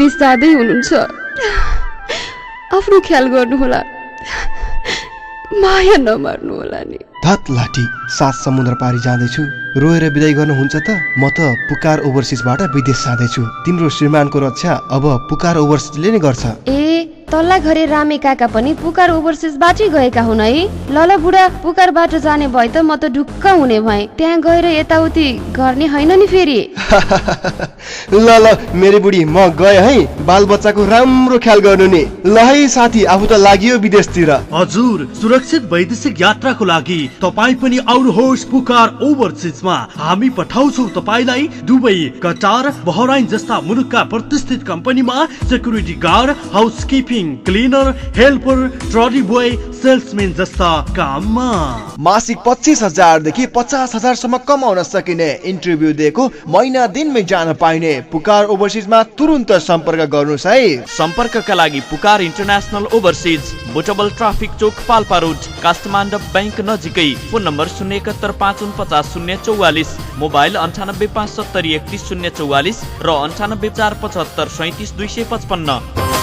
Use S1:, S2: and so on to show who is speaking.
S1: विदेश जाँदै हुनुहुन्छ। आफ्नो ख्याल गर्नुहोला, माया नमार्नु होला नि।
S2: धत लाठी, 7 समुद्र पारी जाँदैछु, रोएर विदाई गर्नुहुन्छ त? म त पुकार ओभरसिजबाट विदेश जाँदैछु। तिम्रो श्रीमानको रक्षा अब पुकार ओभरसिजले नै गर्छ।
S1: तल्ला घरे रामे काका पनि पुकार ओभरसिजबाटै गएका हुन् है। ल बुढा, पुकारबाट जाने भए त म त ढुक्क हुने भए। त्यहाँ गएर यताउति गर्ने होइन नि फेरि।
S2: ल मेरी बुढी, म गए है। बाल बच्चाको राम्रो ख्याल गर्नु नि। ल है साथी, आफू त लागियो विदेशतिर।
S3: हजुर, सुरक्षित वैदेशिक यात्राको लागि तपाई पनि आउनुहोस् पुकार ओभरसिजमा। हामी पठाउँछौँ तपाईलाई दुबई, कटार, बहराइन जस्ता मुलुकका प्रतिष्ठित कम्पनीमा security guard, housekeeping, cleaner, helper, trolley boy, salesman जस्ता काममा।
S2: मासिक 25,000 देखि 50,000 सम्म कमाउन सकिने, इन्टरभ्यू दिएको महिना दिनमै जान पाइने पुकार ओभरसिजमा तुरुन्त सम्पर्क गर्नुहोस् है।
S4: सम्पर्कका लागि पुकार इन्टरनेसनल ओभरसिज, बुटबल ट्राफिक चोक, पाल्पा रोड, काष्ठमाण्डप बैंक नजिकै। फोन नम्बर 071 549 044, मोबाइल 98 570 31 044 र 98 475 37 255।